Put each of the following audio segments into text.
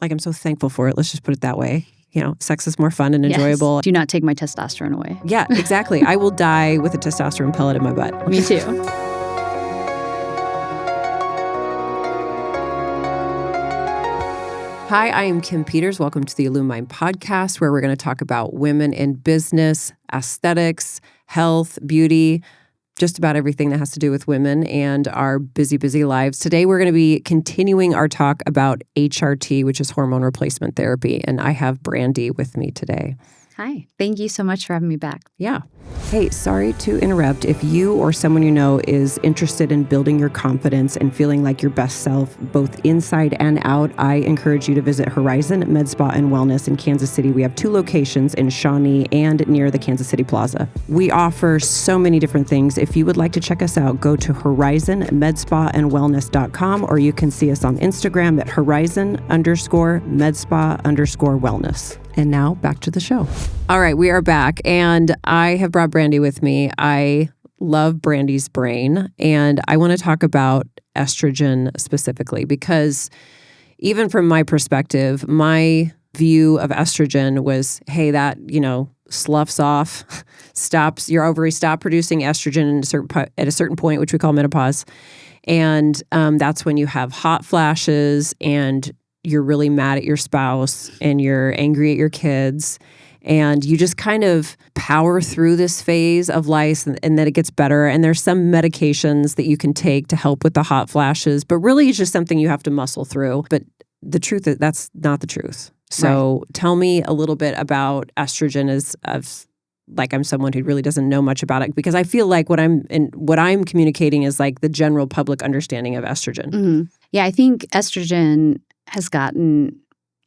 like, I'm so thankful for it. Let's just put it that way. Sex is more fun and enjoyable. Yes. Do not take my testosterone away. Yeah, exactly. I will die with a testosterone pellet in my butt. Me too. Hi, I am Kim Peters. Welcome to the Illumine Podcast, where we're going to talk about women in business, aesthetics, health, beauty, just about everything that has to do with women and our busy, busy lives. Today, we're going to be continuing our talk about HRT, which is hormone replacement therapy. And I have Brandy with me today. Hi. Thank you so much for having me back. Yeah. Hey, sorry to interrupt. If you or someone you know is interested in building your confidence and feeling like your best self, both inside and out, I encourage you to visit Horizon Med Spa and Wellness in Kansas City. We have 2 locations in Shawnee and near the Kansas City Plaza. We offer so many different things. If you would like to check us out, go to horizonmedspaandwellness.com, or you can see us on Instagram at horizon_medspa_wellness. And now back to the show. All right, we are back, and I have brought Brandy with me. I love Brandy's brain, and I want to talk about estrogen specifically because even from my perspective, my view of estrogen was, hey, that, sloughs off, stops, your ovaries stop producing estrogen at a certain point, which we call menopause. And that's when you have hot flashes and you're really mad at your spouse and you're angry at your kids, and you just kind of power through this phase of life, and then it gets better. And there's some medications that you can take to help with the hot flashes, but really it's just something you have to muscle through. But the truth is that's not the truth. So Tell me a little bit about estrogen as like I'm someone who really doesn't know much about it, because I feel like what I'm communicating is like the general public understanding of estrogen. Mm-hmm. Yeah, I think estrogen has gotten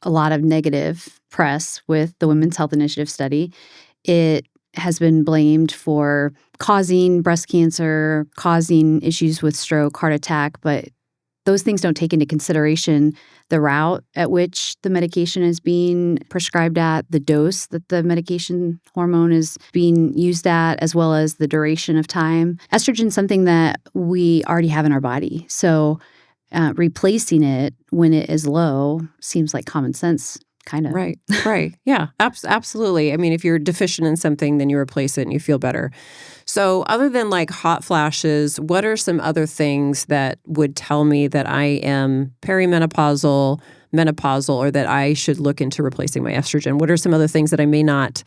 a lot of negative press with the Women's Health Initiative study. It has been blamed for causing breast cancer, causing issues with stroke, heart attack, but those things don't take into consideration the route at which the medication is being prescribed at, the dose that the medication hormone is being used at, as well as the duration of time. Estrogen is something that we already have in our body. So replacing it when it is low seems like common sense, kind of. Right. Yeah, absolutely. I mean, if you're deficient in something, then you replace it and you feel better. So other than like hot flashes, what are some other things that would tell me that I am perimenopausal, menopausal, or that I should look into replacing my estrogen? What are some other things that I may not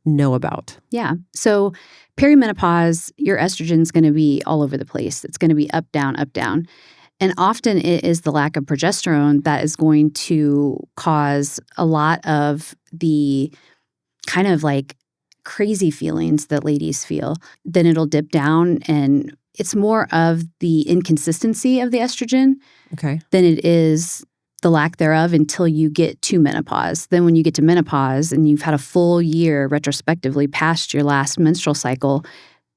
know about? Yeah. So perimenopause, your estrogen is going to be all over the place. It's going to be up, down, up, down. And often it is the lack of progesterone that is going to cause a lot of the kind of like crazy feelings that ladies feel. Then it'll dip down, and it's more of the inconsistency of the estrogen than it is the lack thereof until you get to menopause. Then when you get to menopause and you've had a full year retrospectively past your last menstrual cycle,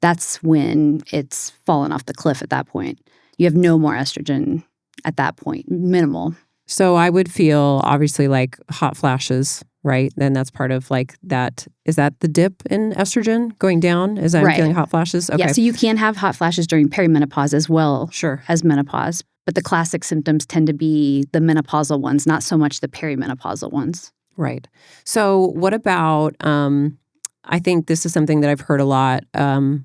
that's when it's fallen off the cliff at that point. You have no more estrogen at that point, minimal. So I would feel obviously like hot flashes, right? Then that's part of like that. Is that the dip in estrogen going down as I'm feeling hot flashes? Okay. Yeah, so you can have hot flashes during perimenopause as well as menopause. But the classic symptoms tend to be the menopausal ones, not so much the perimenopausal ones. Right. So what about, I think this is something that I've heard a lot,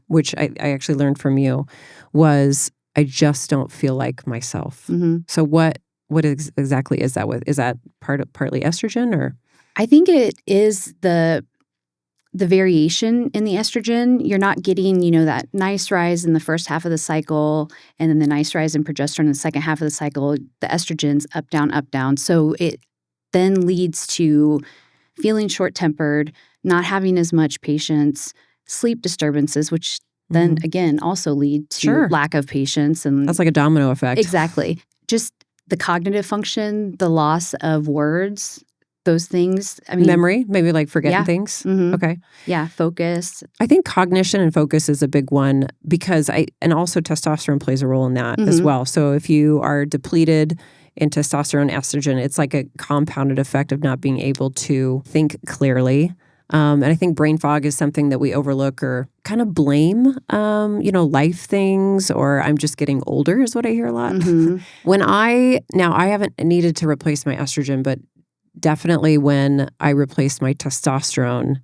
which I actually learned from you, was I just don't feel like myself. Mm-hmm. So what exactly is that with? Is that partly estrogen, or? I think it is the variation in the estrogen. You're not getting, that nice rise in the first half of the cycle and then the nice rise in progesterone in the second half of the cycle. The estrogen's up, down, up, down. So it then leads to feeling short-tempered, not having as much patience, sleep disturbances, which then again also lead to lack of patience. And that's like a domino effect. Exactly. Just the cognitive function, the loss of words, those things. I mean, memory, maybe like forgetting things. Mm-hmm. Okay. Yeah, focus. I think cognition and focus is a big one because and also testosterone plays a role in that as well. So if you are depleted in testosterone, estrogen, it's like a compounded effect of not being able to think clearly. And I think brain fog is something that we overlook or kind of blame, life things, or I'm just getting older is what I hear a lot. Now I haven't needed to replace my estrogen, but definitely when I replaced my testosterone,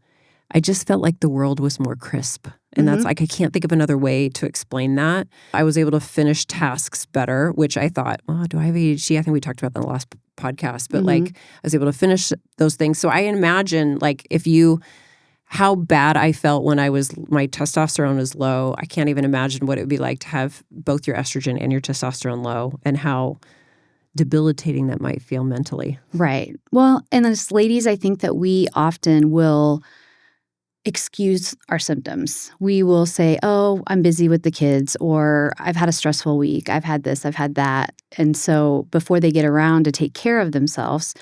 I just felt like the world was more crisp. And that's like, I can't think of another way to explain that. I was able to finish tasks better, which I thought, oh, do I have ADHD? I think we talked about that in the last podcast, but like I was able to finish those things. So I imagine like how bad I felt when my testosterone was low. I can't even imagine what it would be like to have both your estrogen and your testosterone low and how debilitating that might feel mentally. Right. Well, and as ladies, I think that we often will excuse our symptoms. We will say, oh, I'm busy with the kids, or I've had a stressful week. I've had this, I've had that. And so before they get around to take care of themselves,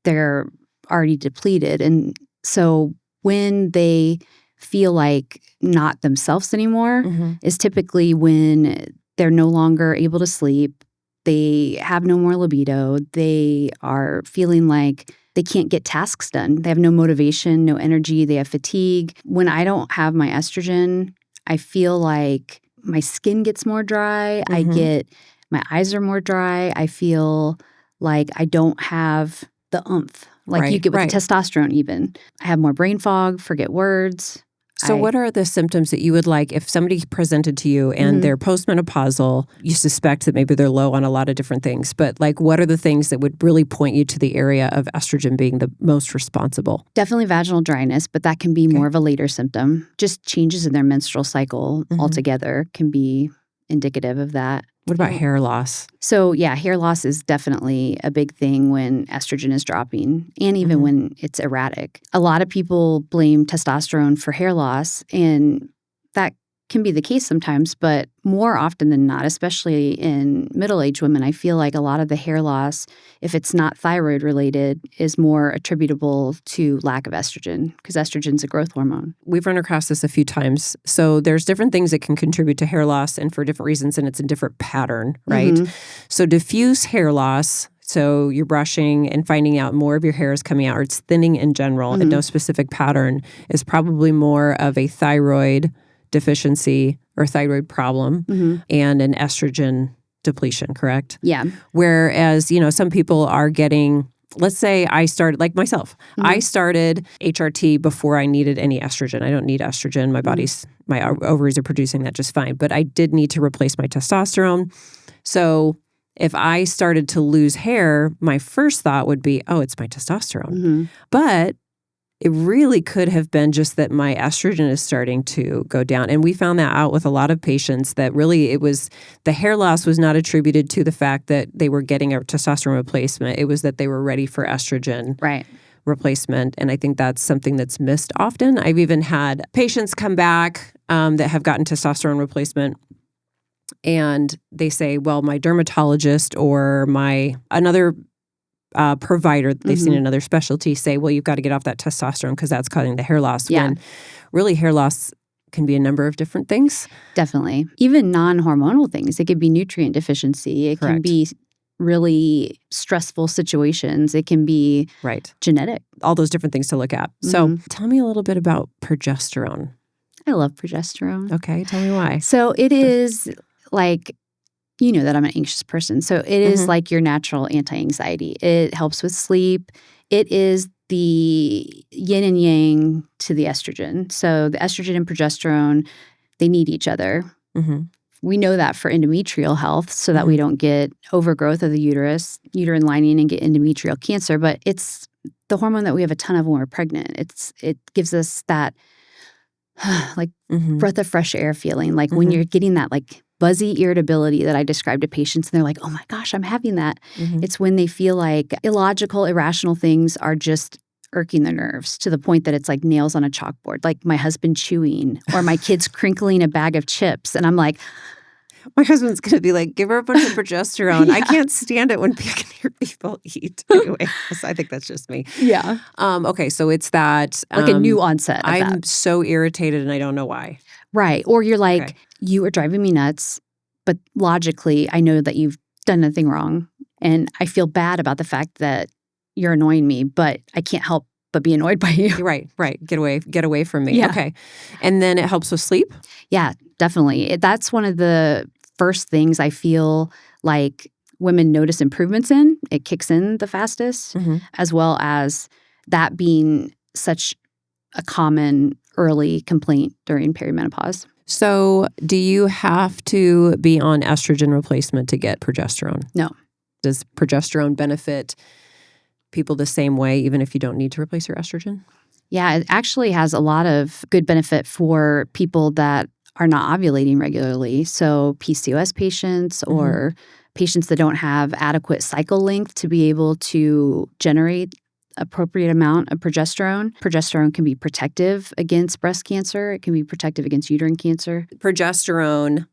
they're already depleted. And so when they feel like not themselves anymore is typically when they're no longer able to sleep. They have no more libido. They are feeling like they can't get tasks done. They have no motivation, no energy. They have fatigue. When I don't have my estrogen, I feel like my skin gets more dry. My eyes are more dry. I feel like I don't have the oomph like you get with the testosterone even. I have more brain fog, forget words. So what are the symptoms that you would like if somebody presented to you and they're postmenopausal, you suspect that maybe they're low on a lot of different things, but like what are the things that would really point you to the area of estrogen being the most responsible? Definitely vaginal dryness, but that can be more of a later symptom. Just changes in their menstrual cycle altogether can be indicative of that. What about hair loss? So yeah, hair loss is definitely a big thing when estrogen is dropping and even when it's erratic. A lot of people blame testosterone for hair loss, and that can be the case sometimes, but more often than not, especially in middle-aged women, I feel like a lot of the hair loss, if it's not thyroid related, is more attributable to lack of estrogen because estrogen's a growth hormone. We've run across this a few times. So there's different things that can contribute to hair loss and for different reasons, and it's a different pattern, right? So diffuse hair loss, so you're brushing and finding out more of your hair is coming out, or it's thinning in general and no specific pattern, is probably more of a thyroid deficiency or thyroid problem and an estrogen depletion, correct? Yeah. Whereas, some people are getting, let's say I started, like myself, I started HRT before I needed any estrogen. I don't need estrogen. My ovaries are producing that just fine. But I did need to replace my testosterone. So if I started to lose hair, my first thought would be, oh, it's my testosterone. But it really could have been just that my estrogen is starting to go down. And we found that out with a lot of patients that really the hair loss was not attributed to the fact that they were getting a testosterone replacement. It was that they were ready for estrogen replacement. And I think that's something that's missed often. I've even had patients come back that have gotten testosterone replacement and they say, well, my dermatologist or another provider they've seen another specialty say, well, you've got to get off that testosterone because that's causing the hair loss. When really hair loss can be a number of different things. Definitely. Even non-hormonal things. It could be nutrient deficiency. It can be really stressful situations. It can be genetic. All those different things to look at. So tell me a little bit about progesterone. I love progesterone. Okay, tell me why. So it is like, you know that I'm an anxious person. So it is like your natural anti-anxiety. It helps with sleep. It is the yin and yang to the estrogen. So the estrogen and progesterone, they need each other. We know that for endometrial health so that we don't get overgrowth of the uterine lining and get endometrial cancer. But it's the hormone that we have a ton of when we're pregnant. It gives us that breath of fresh air feeling. Like when you're getting that buzzy irritability that I describe to patients, and they're like, oh my gosh, I'm having that. It's when they feel like illogical, irrational things are just irking their nerves to the point that it's like nails on a chalkboard, like my husband chewing or my kids crinkling a bag of chips. And I'm like, my husband's going to be like, give her a bunch of progesterone. I can't stand it when I can hear people eat. Anyway, I think that's just me. Yeah. Okay, so it's that. Like a new onset of I'm that. so irritated and I don't know why. Right. Or you're like, you are driving me nuts, but logically, I know that you've done nothing wrong. And I feel bad about the fact that you're annoying me, but I can't help but be annoyed by you. Right. Get away from me. Yeah. Okay. And then it helps with sleep? Yeah, definitely. That's one of the first things I feel like women notice improvements in. It kicks in the fastest, as well as that being such a common early complaint during perimenopause. So do you have to be on estrogen replacement to get progesterone? No. Does progesterone benefit people the same way, even if you don't need to replace your estrogen? Yeah, it actually has a lot of good benefit for people that are not ovulating regularly. So PCOS patients or patients that don't have adequate cycle length to be able to generate appropriate amount of progesterone. Progesterone can be protective against breast cancer. It can be protective against uterine cancer. Progesterone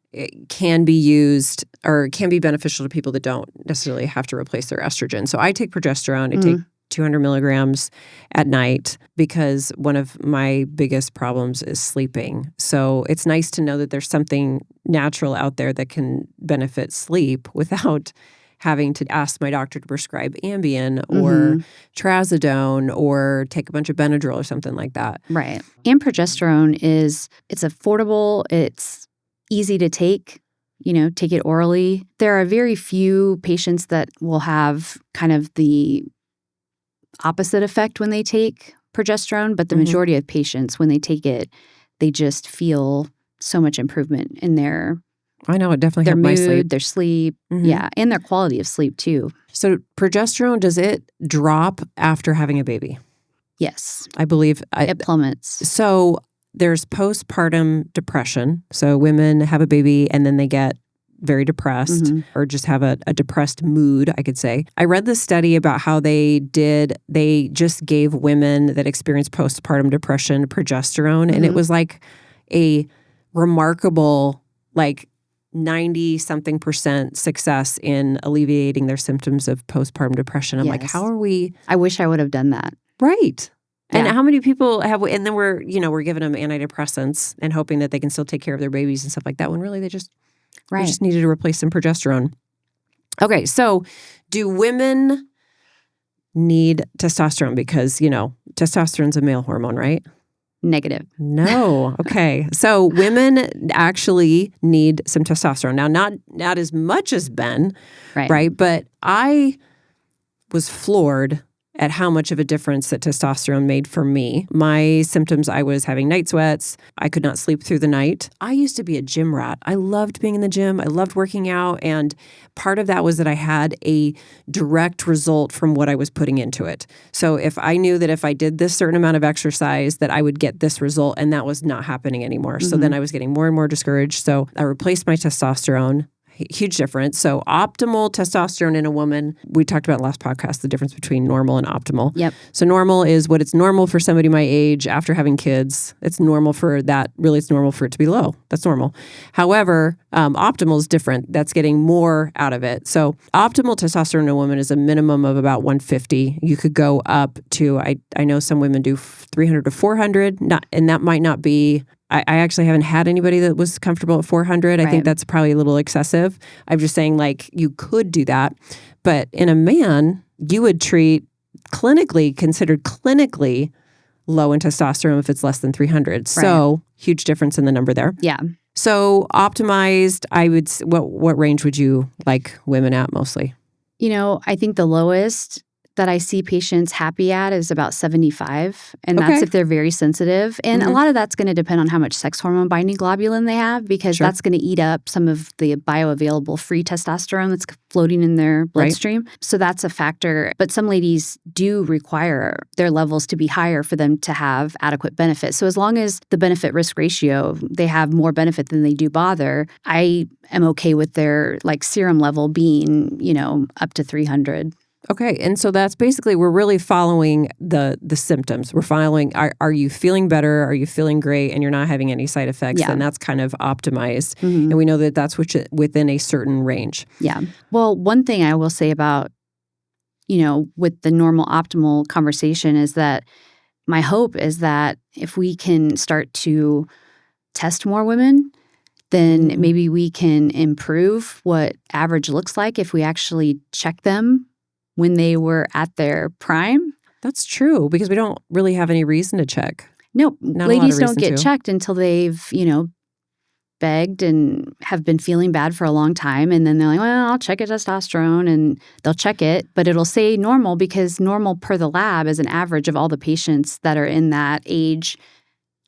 can be used or can be beneficial to people that don't necessarily have to replace their estrogen. So I take progesterone. I take 200 milligrams at night because one of my biggest problems is sleeping. So it's nice to know that there's something natural out there that can benefit sleep without having to ask my doctor to prescribe Ambien or trazodone or take a bunch of Benadryl or something like that. Right. And progesterone it's affordable. It's easy to take. Take it orally. There are very few patients that will have kind of the opposite effect when they take progesterone, but the majority of patients, when they take it, they just feel so much improvement in their I know it definitely their helped mood, my sleep. their sleep, and their quality of sleep too. So progesterone, does it drop after having a baby? Yes. I believe It plummets. So there's postpartum depression. So women have a baby and then they get very depressed or just have a depressed mood, I could say. I read this study about how they just gave women that experienced postpartum depression progesterone. And it was like a remarkable, 90-something% success in alleviating their symptoms of postpartum depression. I'm like, how are we? I wish I would have done that. Right. And Yeah. how many people have, and then we're giving them antidepressants and hoping that they can still take care of their babies and stuff like that when really they just needed to replace some progesterone. Okay. So do women need testosterone? Because, testosterone's a male hormone, right? Negative. No. Okay. So women actually need some testosterone. Now, not as much as men, right? But I was floored at how much of a difference that testosterone made for me. My symptoms, I was having night sweats. I could not sleep through the night. I used to be a gym rat. I loved being in the gym. I loved working out. And part of that was that I had a direct result from what I was putting into it. So if I knew that if I did this certain amount of exercise, that I would get this result, and that was not happening anymore. So then I was getting more and more discouraged. So I replaced my testosterone. Huge difference. So optimal testosterone in a woman, we talked about in the last podcast, the difference between normal and optimal. Yep. So normal is what it's normal for somebody my age after having kids. It's normal for that. Really, it's normal for it to be low. That's normal. However, optimal is different. That's getting more out of it. So optimal testosterone in a woman is a minimum of about 150. You could go up to, I know some women do 300 to 400, and that might not be, I actually haven't had anybody that was comfortable at 400. I think that's probably a little excessive. I'm just saying, you could do that. But in a man, you would considered clinically low in testosterone if it's less than 300. So huge difference in the number there. Yeah. So optimized, what range would you like women at mostly? I think the lowest that I see patients happy at is about 75. And that's if they're very sensitive. And a lot of that's going to depend on how much sex hormone binding globulin they have, because that's going to eat up some of the bioavailable free testosterone that's floating in their bloodstream. So that's a factor. But some ladies do require their levels to be higher for them to have adequate benefit. So as long as the benefit risk ratio, they have more benefit than they do bother, I am okay with their serum level being, up to 300. Okay. And so that's basically, we're really following the symptoms. We're following, are you feeling better? Are you feeling great? And you're not having any side effects? Then that's kind of optimized. And we know that that's within a certain range. Yeah. Well, one thing I will say about, with the normal optimal conversation is that my hope is that if we can start to test more women, then maybe we can improve what average looks like if we actually check them when they were at their prime. That's true because we don't really have any reason to check. No, Not a lot of ladies don't reason get to. checked until they've, begged and have been feeling bad for a long time. And then they're like, well, I'll check a testosterone, and they'll check it, but it'll say normal because normal per the lab is an average of all the patients that are in that age,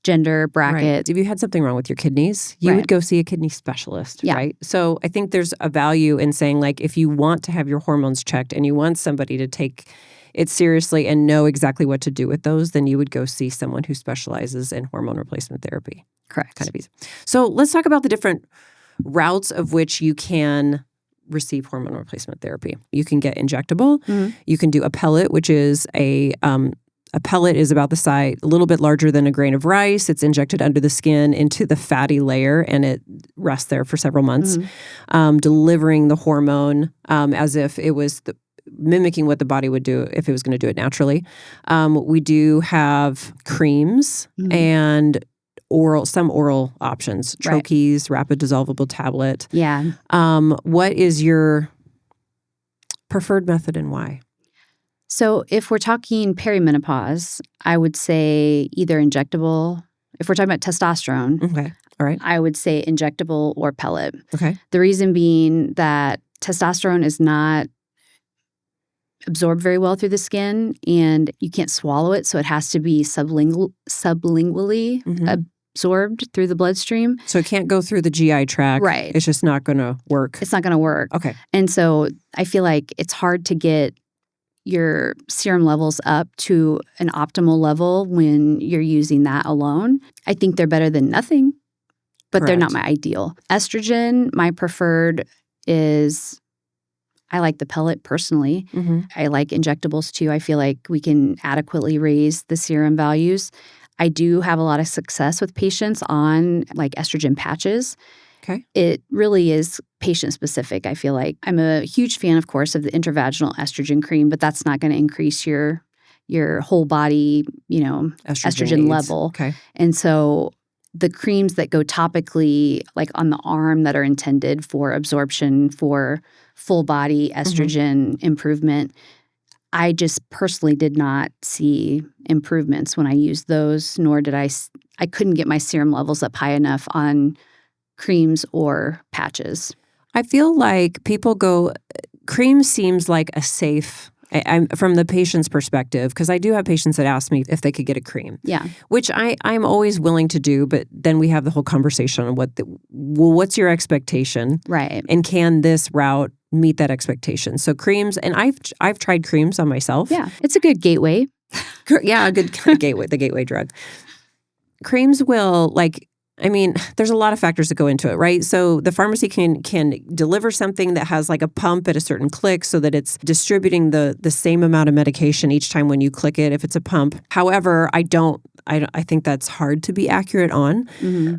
gender bracket. Right. If you had something wrong with your kidneys, you would go see a kidney specialist, right? So I think there's a value in saying, like, if you want to have your hormones checked and you want somebody to take it seriously and know exactly what to do with those, then you would go see someone who specializes in hormone replacement therapy. Correct. Kind of easy. So let's talk about the different routes of which you can receive hormone replacement therapy. You can get injectable. Mm-hmm. You can do a pellet, which is a pellet is about the size, a little bit larger than a grain of rice. It's injected under the skin into the fatty layer, and it rests there for several months, delivering the hormone as if it was mimicking what the body would do if it was going to do it naturally. We do have creams and some oral options, troches, rapid dissolvable tablet. Yeah. What is your preferred method and why? So if we're talking perimenopause, I would say either injectable. If we're talking about testosterone, Okay. All right. I would say injectable or pellet. Okay. The reason being that testosterone is not absorbed very well through the skin, and you can't swallow it, so it has to be sublingually absorbed through the bloodstream. So it can't go through the GI tract. Right. It's just not going to work. It's not going to work. Okay. And so I feel like it's hard to get your serum levels up to an optimal level when you're using that alone. I think they're better than nothing, but they're not my ideal. Estrogen, my preferred is, I like the pellet personally. I like injectables too. I feel like we can adequately raise the serum values. I do have a lot of success with patients on like estrogen patches. Okay. It really is patient specific, I feel like. I'm a huge fan, of course, of the intravaginal estrogen cream, but that's not going to increase your whole body, estrogen level. Okay. And so the creams that go topically, like on the arm, that are intended for absorption for full body estrogen improvement, I just personally did not see improvements when I used those, nor did I couldn't get my serum levels up high enough on creams or patches. I feel like cream seems like a safe, I'm from the patient's perspective, because I do have patients that ask me if they could get a cream. Yeah. Which I'm always willing to do, but then we have the whole conversation on what's your expectation? Right. And can this route meet that expectation? So creams, and I've tried creams on myself. Yeah. It's a good gateway. Yeah, a good gateway, the gateway drug. Creams will there's a lot of factors that go into it, right? So the pharmacy can deliver something that has like a pump at a certain click so that it's distributing the same amount of medication each time when you click it if it's a pump. However, I think that's hard to be accurate on.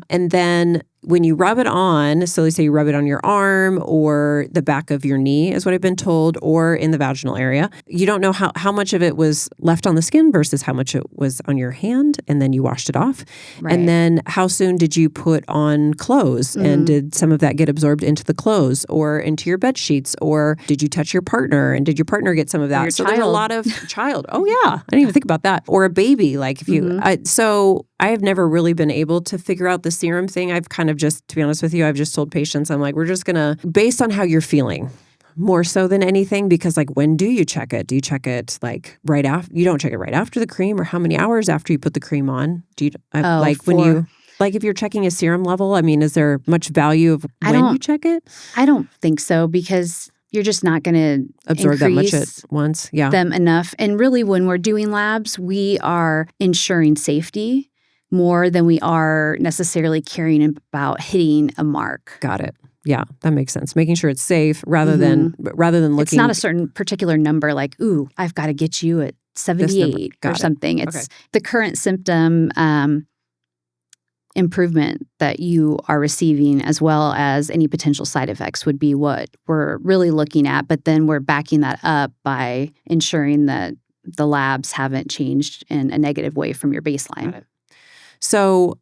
And then when you rub it on, so let's say you rub it on your arm or the back of your knee is what I've been told, or in the vaginal area, you don't know how much of it was left on the skin versus how much it was on your hand, and then you washed it off. Right. And then how soon did you put on clothes, and did some of that get absorbed into the clothes or into your bed sheets, or did you touch your partner, and did your partner get some of that? So there's a lot of child. Oh yeah, I didn't even think about that. Or a baby, like if you. So I have never really been able to figure out the serum thing. I've kind of just, to be honest with you, I've just told patients, I'm like, we're just going to, based on how you're feeling, more so than anything, because like, when do you check it? Do you check it like right after? You don't check it right after the cream, or how many hours after you put the cream on? Do you if you're checking a serum level, I mean, is there much value of when you check it? I don't think so, because you're just not going to absorb that much at once. Yeah. Them enough. And really, when we're doing labs, we are ensuring safety more than we are necessarily caring about hitting a mark. Got it. Yeah, that makes sense. Making sure it's safe rather than looking. It's not a certain particular number like, ooh, I've got to get you at 78 or something. It's the current symptom improvement that you are receiving, as well as any potential side effects, would be what we're really looking at. But then we're backing that up by ensuring that the labs haven't changed in a negative way from your baseline. Got it. So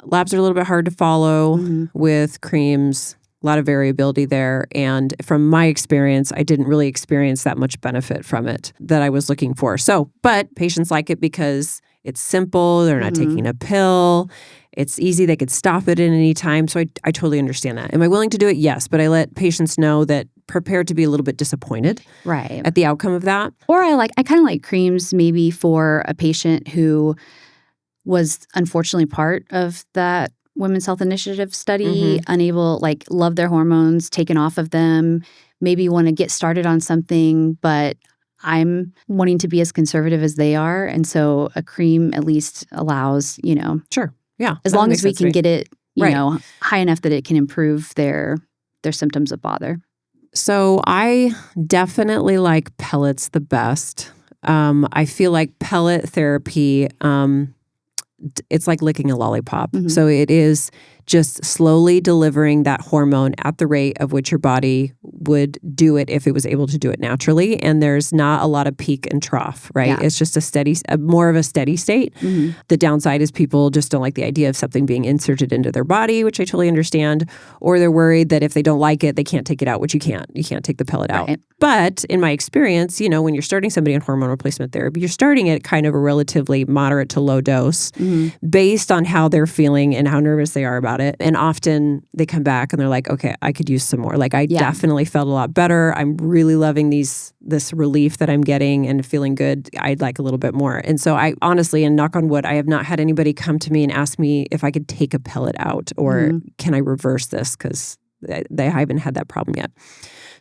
labs are a little bit hard to follow with creams. lot of variability there. And from my experience, I didn't really experience that much benefit from it that I was looking for. So, but patients like it because it's simple. They're not taking a pill. It's easy. They could stop it at any time. So I totally understand that. Am I willing to do it? Yes. But I let patients know that prepared to be a little bit disappointed at the outcome of that. Or I kind of like creams maybe for a patient who was unfortunately part of that Women's Health Initiative study, unable, love their hormones taken off of them, maybe want to get started on something, but I'm wanting to be as conservative as they are. And so a cream at least allows, Sure. Yeah. as long as we can get it, you know, high enough that it can improve their symptoms of bother. So I definitely like pellets the best. I feel like pellet therapy, it's like licking a lollipop. So it is just slowly delivering that hormone at the rate of which your body would do it if it was able to do it naturally. And there's not a lot of peak and trough, right? Yeah. It's just more of a steady state. The downside is people just don't like the idea of something being inserted into their body, which I totally understand. Or they're worried that if they don't like it, they can't take it out, which you can't. You can't take the pellet out. But in my experience, when you're starting somebody on hormone replacement therapy, you're starting at kind of a relatively moderate to low dose based on how they're feeling and how nervous they are about it. And often they come back and they're like, okay, I could use some more. I definitely felt a lot better. I'm really loving this relief that I'm getting and feeling good. I'd like a little bit more. And so I honestly, and knock on wood, I have not had anybody come to me and ask me if I could take a pellet out or can I reverse this, because I haven't had that problem yet.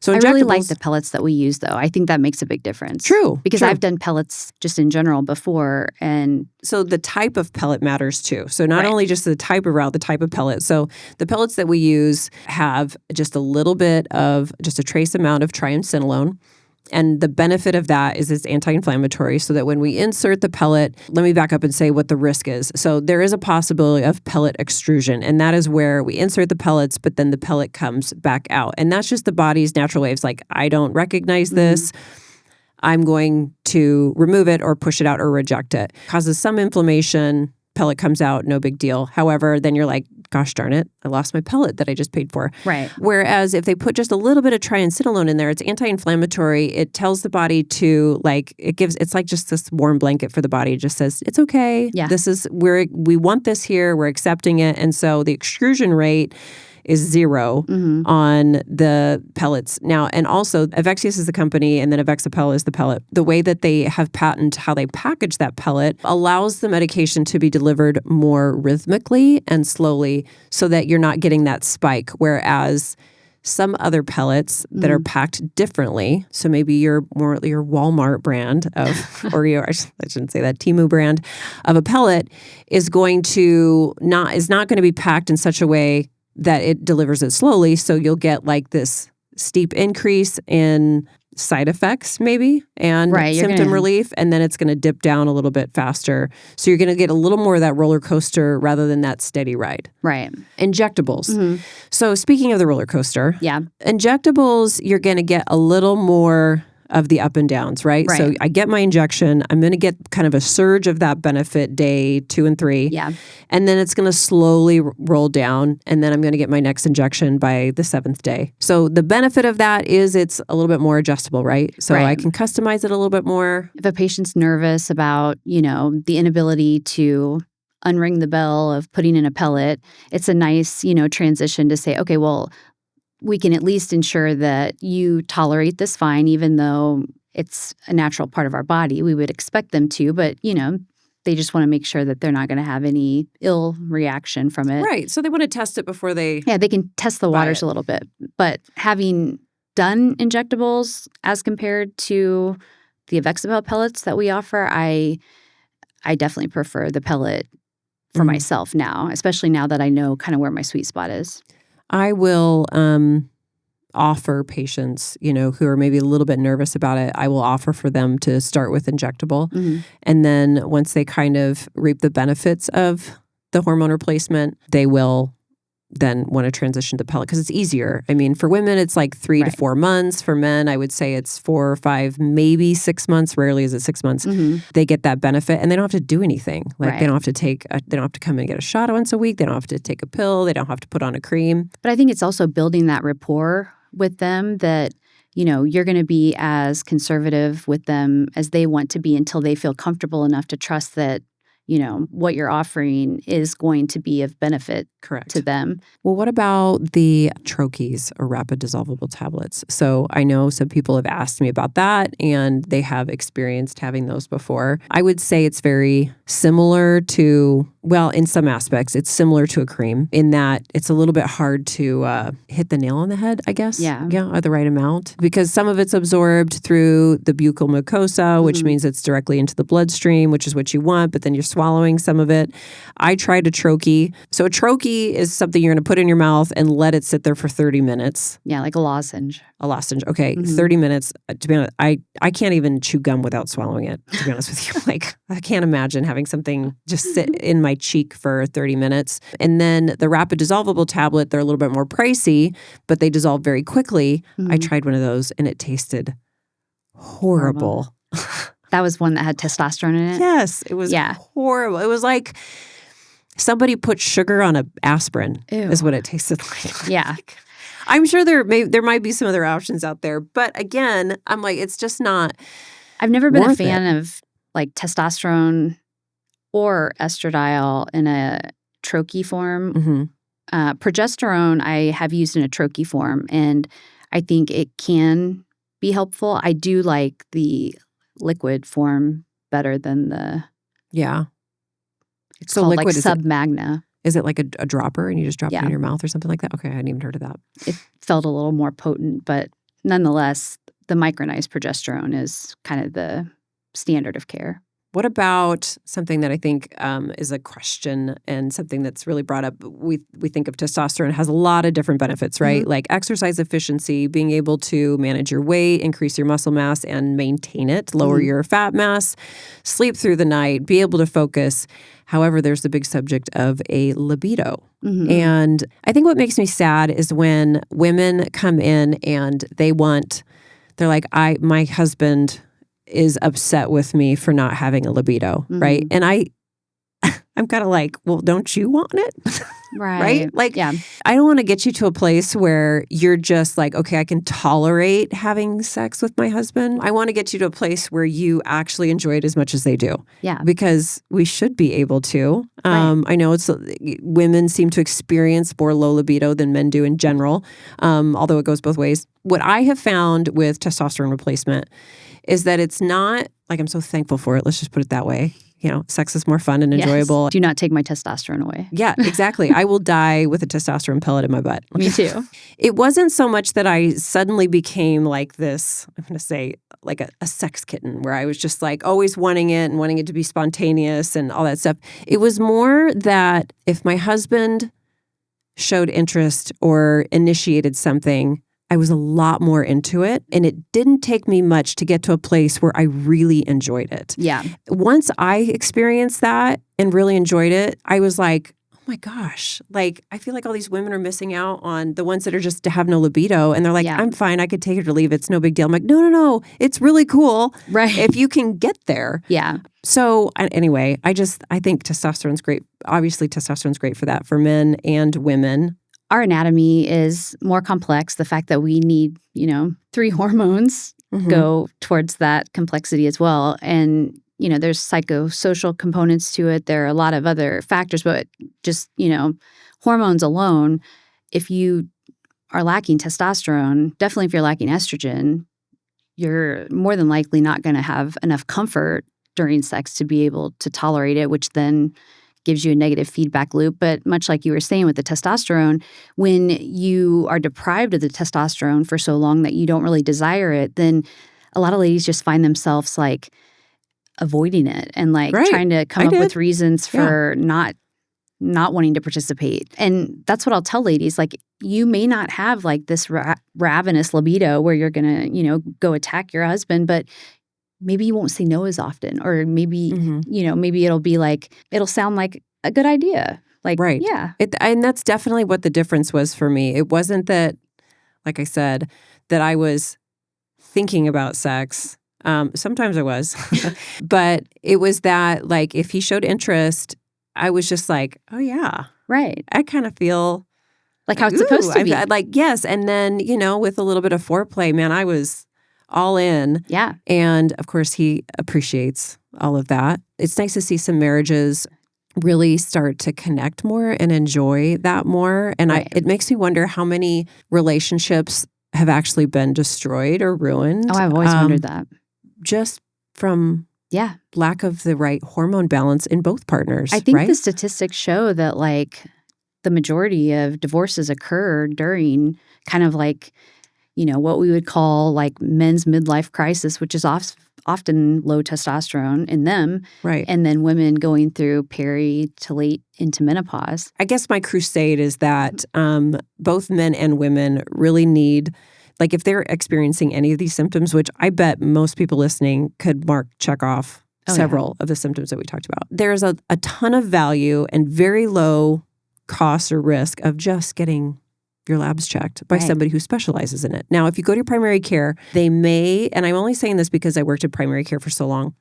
So I really like the pellets that we use, though. I think that makes a big difference. True. Because I've done pellets just in general before. And so the type of pellet matters too. So not only just the type of route, the type of pellet. So the pellets that we use have just a little bit of, just a trace amount of triamcinolone. And the benefit of that is it's anti-inflammatory, so that when we insert the pellet, let me back up and say what the risk is. So there is a possibility of pellet extrusion, and that is where we insert the pellets, but then the pellet comes back out. And that's just the body's natural waves. I don't recognize this. I'm going to remove it or push it out or reject it. Causes some inflammation. Pellet comes out, no big deal. However, then you're like, gosh darn it, I lost my pellet that I just paid for. Right. Whereas if they put just a little bit of triamcinolone in there, it's anti-inflammatory. It tells the body to it's like just this warm blanket for the body. It just says, it's okay. Yeah. This is we want this here. We're accepting it. And so the extrusion rate is 0 on the pellets. Now, and also Avexius is the company and then Avexapel is the pellet. The way that they have patented how they package that pellet allows the medication to be delivered more rhythmically and slowly so that you're not getting that spike. Whereas some other pellets that are packed differently, so maybe your Walmart brand of, or I shouldn't say that, Temu brand of a pellet is not going to be packed in such a way that it delivers it slowly. So you'll get this steep increase in side effects maybe and symptom relief, and then it's going to dip down a little bit faster. So you're going to get a little more of that roller coaster rather than that steady ride. Right. Injectables. So speaking of the roller coaster, injectables, you're going to get a little more of the up and downs, right? So I get my injection. I'm going to get kind of a surge of that benefit day 2 and 3. Yeah. And then it's going to slowly roll down. And then I'm going to get my next injection by the 7th day. So the benefit of that is it's a little bit more adjustable, right? So I can customize it a little bit more. If a patient's nervous about, the inability to unring the bell of putting in a pellet, it's a nice, transition to say, okay, well, we can at least ensure that you tolerate this fine, even though it's a natural part of our body. We would expect them to, but, they just want to make sure that they're not going to have any ill reaction from it. Right. So they want to test it before they... Yeah, they can test the waters a little bit. But having done injectables as compared to the Avexapel pellets that we offer, I definitely prefer the pellet for myself now, especially now that I know kind of where my sweet spot is. I will offer patients, who are maybe a little bit nervous about it, I will offer for them to start with injectable. And then once they kind of reap the benefits of the hormone replacement, they will then want to transition to pellet because it's easier. I mean, for women, it's like 3 to 4 months. For men, I would say it's 4 or 5, maybe 6 months. Rarely is it 6 months. They get that benefit and they don't have to do anything. Like they don't have to they don't have to come and get a shot once a week. They don't have to take a pill. They don't have to put on a cream. But I think it's also building that rapport with them that, you're going to be as conservative with them as they want to be until they feel comfortable enough to trust that, what you're offering is going to be of benefit to them. Well, what about the troches or rapid dissolvable tablets? So I know some people have asked me about that and they have experienced having those before. I would say it's very similar to, well, in some aspects, it's similar to a cream in that it's a little bit hard to hit the nail on the head, I guess. Yeah, or the right amount. Because some of it's absorbed through the buccal mucosa, which means it's directly into the bloodstream, which is what you want, but then you're swallowing some of it. I tried a troche. So a troche is something you're going to put in your mouth and let it sit there for 30 minutes. Yeah, like a lozenge. A lozenge. Okay, 30 minutes. To be honest, I can't even chew gum without swallowing it, to be honest with you. Like, I can't imagine having something just sit in my cheek for 30 minutes. And then the rapid dissolvable tablet, they're a little bit more pricey, but they dissolve very quickly. I tried one of those and it tasted horrible. That was one that had testosterone in it? Yes, it was horrible. It was like somebody put sugar on a aspirin is what it tasted like. Yeah. I'm sure there might be some other options out there. But again, I'm like, it's just not I've never been a fan of like testosterone or estradiol in a troche form. Progesterone I have used in a troche form, and I think it can be helpful. I do like the liquid form better than the It's called liquid, like Submagna. Is it like a dropper and you just drop it in your mouth or something like that? Okay, I hadn't even heard of that. It felt a little more potent, but nonetheless, the micronized progesterone is kind of the standard of care. What about something that I think is a question and something that's really brought up? We think of testosterone has a lot of different benefits, right? Like exercise efficiency, being able to manage your weight, increase your muscle mass and maintain it, lower your fat mass, sleep through the night, be able to focus. However, there's the big subject of a libido. And I think what makes me sad is when women come in and they're like, my husband is upset with me for not having a libido, right? And I'm kind of like, well, don't you want it? Right? Like, I don't want to get you to a place where you're just like, okay, I can tolerate having sex with my husband. I want to get you to a place where you actually enjoy it as much as they do. Yeah. Because we should be able to. I know women seem to experience more low libido than men do in general, although it goes both ways. What I have found with testosterone replacement is that it's not, like, I'm so thankful for it. Let's just put it that way. Sex is more fun and enjoyable. Do not take my testosterone away. Yeah, exactly. I will die with a testosterone pellet in my butt. Me too. It wasn't so much that I suddenly became like this, I'm going to say, like a sex kitten, where I was just like always wanting it and wanting it to be spontaneous and all that stuff. It was more that if my husband showed interest or initiated something, I was a lot more into it, and it didn't take me much to get to a place where I really enjoyed it. Yeah. Once I experienced that and really enjoyed it, I was like, oh my gosh, like, I feel like all these women are missing out on the ones that are just to have no libido. And they're like, I'm fine. I could take it or leave it. It's no big deal. I'm like, no. It's really cool. Right. If you can get there. Yeah. So anyway, I think testosterone's great. Obviously, testosterone's great for that, for men and women. Our anatomy is more complex. The fact that we need, 3 hormones go towards that complexity as well. And, there's psychosocial components to it. There are a lot of other factors, but just, hormones alone, if you are lacking testosterone, definitely if you're lacking estrogen, you're more than likely not going to have enough comfort during sex to be able to tolerate it, which then gives you a negative feedback loop. But much like you were saying with the testosterone, when you are deprived of the testosterone for so long that you don't really desire it, then a lot of ladies just find themselves like avoiding it and like trying to come up with reasons for not wanting to participate. And that's what I'll tell ladies. Like, you may not have like this ravenous libido where you're going to, go attack your husband, but maybe you won't say no as often, or maybe, maybe it'll be like, it'll sound like a good idea. Like, right. yeah. And that's definitely what the difference was for me. It wasn't that, like I said, that I was thinking about sex. Sometimes I was. But it was that, like, if he showed interest, I was just like, oh, yeah. Right. I kind of feel like how it's supposed to be. Like, yes. And then, with a little bit of foreplay, man, I was all in. Yeah. And of course, he appreciates all of that. It's nice to see some marriages really start to connect more and enjoy that more. And Right. it makes me wonder how many relationships have actually been destroyed or ruined. Oh, I've always wondered that. Just from lack of the right hormone balance in both partners. I think right? the statistics show that like the majority of divorces occur during kind of like, what we would call like men's midlife crisis, which is often low testosterone in them. Right. And then women going through peri to late into menopause. I guess my crusade is that both men and women really need, like if they're experiencing any of these symptoms, which I bet most people listening could check off several of the symptoms that we talked about. There's a ton of value and very low cost or risk of just getting your labs checked by somebody who specializes in it. Now, if you go to your primary care, they may, and I'm only saying this because I worked in primary care for so long,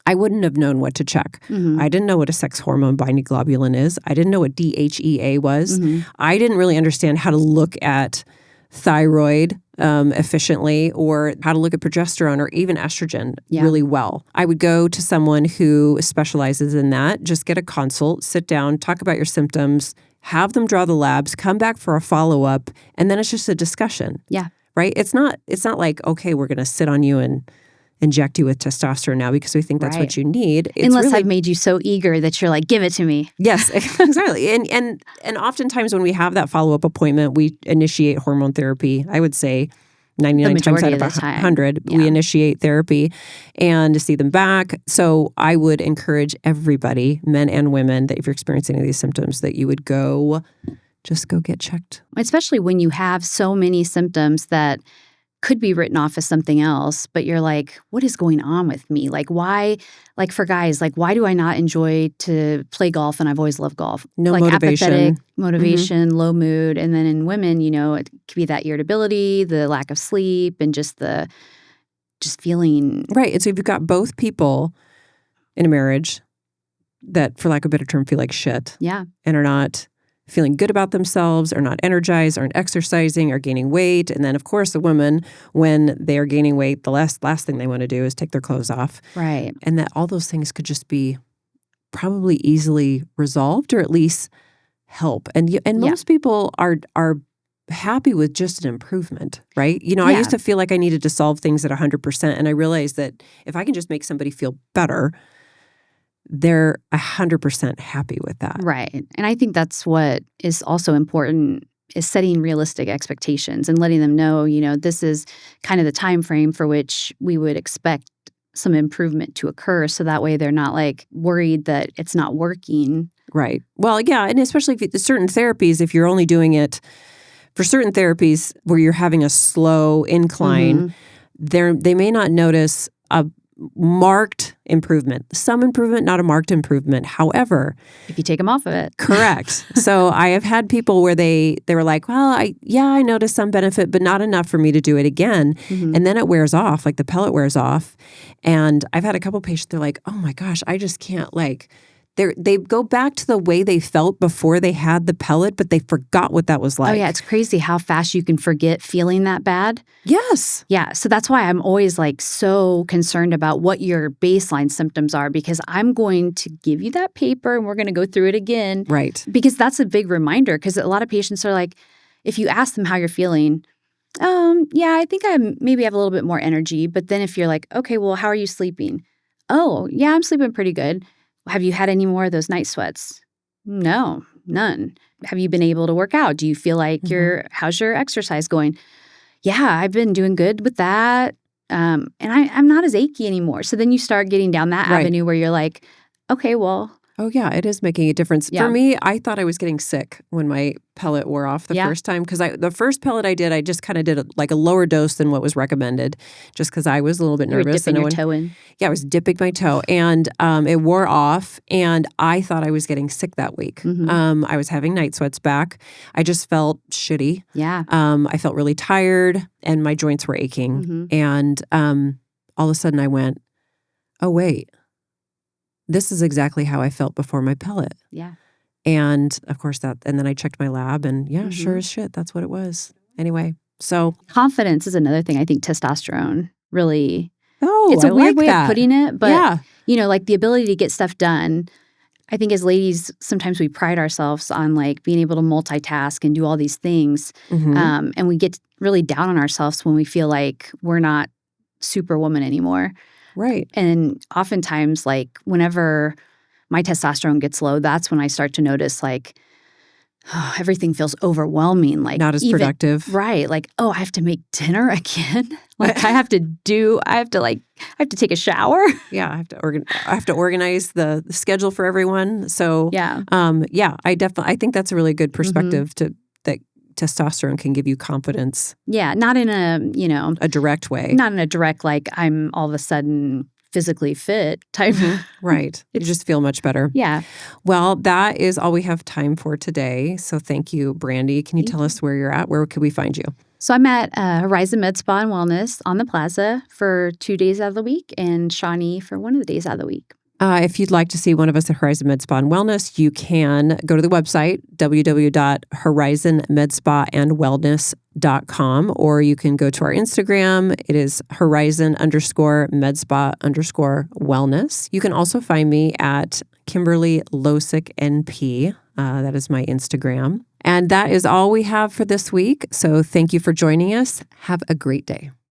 I wouldn't have known what to check. Mm-hmm. I didn't know what a sex hormone binding globulin is. I didn't know what DHEA was. Mm-hmm. I didn't really understand how to look at thyroid efficiently, or how to look at progesterone or even estrogen really well. I would go to someone who specializes in that, just get a consult, sit down, talk about your symptoms, have them draw the labs, come back for a follow-up, and then it's just a discussion. Yeah. Right? It's not like, okay, we're going to sit on you and inject you with testosterone now because we think that's what you need. It's Unless really, I've made you so eager that you're like, give it to me. Yes, exactly. And oftentimes when we have that follow-up appointment, we initiate hormone therapy. I would say 99 times out of 100, we initiate therapy and to see them back. So I would encourage everybody, men and women, that if you're experiencing any of these symptoms, that you would just go get checked. Especially when you have so many symptoms that could be written off as something else, but you're like, what is going on with me? Like, why, like for guys, like, why do I not enjoy to play golf? And I've always loved golf. No like motivation. Apathetic, motivation, low mood. And then in women, it could be that irritability, the lack of sleep, and just feeling. Right. And so if you've got both people in a marriage that, for lack of a better term, feel like shit. Yeah. And are not feeling good about themselves, are not energized, aren't exercising, are gaining weight. And then, of course, the woman, when they are gaining weight, the last thing they want to do is take their clothes off. Right. And that all those things could just be probably easily resolved, or at least help. And most people are happy with just an improvement, right? I used to feel like I needed to solve things at 100%. And I realized that if I can just make somebody feel better, they're 100% happy with that. Right. And I think that's what is also important, is setting realistic expectations and letting them know, this is kind of the time frame for which we would expect some improvement to occur. So that way they're not like worried that it's not working. Right. Well, yeah. And especially if certain therapies, if you're only doing it for certain therapies where you're having a slow incline, they may not notice a marked improvement. Some improvement, not a marked improvement. However, if you take them off of it. Correct. So I have had people where they were like, well, I noticed some benefit, but not enough for me to do it again. Mm-hmm. And then it wears off, like the pellet wears off. And I've had a couple patients, they're like, oh my gosh, I just can't they go back to the way they felt before they had the pellet, but they forgot what that was like. Oh, yeah. It's crazy how fast you can forget feeling that bad. Yes. Yeah. So that's why I'm always like so concerned about what your baseline symptoms are, because I'm going to give you that paper and we're going to go through it again. Right. Because that's a big reminder, because a lot of patients are like, if you ask them how you're feeling, yeah, I think I maybe have a little bit more energy. But then if you're like, okay, well, how are you sleeping? Oh, yeah, I'm sleeping pretty good. Have you had any more of those night sweats? No, none. Have you been able to work out? Do you feel like how's your exercise going? Yeah, I've been doing good with that. And I'm not as achy anymore. So then you start getting down that avenue where you're like, okay, well, Oh, yeah, it is making a difference. Yeah. For me, I thought I was getting sick when my pellet wore off the first time because the first pellet I did, I just kind of did like a lower dose than what was recommended just because I was a little bit nervous. You were dipping your toe in. Yeah, I was dipping my toe and it wore off and I thought I was getting sick that week. I was having night sweats back. I just felt shitty. Yeah. I felt really tired and my joints were aching. And all of a sudden I went, oh, wait. This is exactly how I felt before my pellet. Yeah. And of course and then I checked my lab and sure as shit, that's what it was. Anyway, so. Confidence is another thing. I think testosterone really, Oh, it's a I weird like way that. of putting it, but yeah. Like the ability to get stuff done. I think as ladies, sometimes we pride ourselves on like being able to multitask and do all these things. And we get really down on ourselves when we feel like we're not superwoman anymore. Right. And oftentimes, like, whenever my testosterone gets low, that's when I start to notice, like, everything feels overwhelming. Like, not as productive. Right. Like, oh, I have to make dinner again. Like, I have to take a shower. Yeah. I have to organize the schedule for everyone. So, yeah. I think that's a really good perspective that testosterone can give you confidence. Yeah. Not in a direct way. Not in a direct, like, I'm all of a sudden physically fit type. Right. You just feel much better. Yeah. Well, that is all we have time for today. So thank you, Brandy. Can you tell us where you're at? Where could we find you? So I'm at Horizon Med Spa and Wellness on the Plaza for 2 days out of the week and Shawnee for one of the days out of the week. If you'd like to see one of us at Horizon Med Spa and Wellness, you can go to the website, www.horizonmedspaandwellness.com, or you can go to our Instagram. It is horizon_medspa_wellness. You can also find me at Kimberly Losick NP. That is my Instagram. And that is all we have for this week. So thank you for joining us. Have a great day.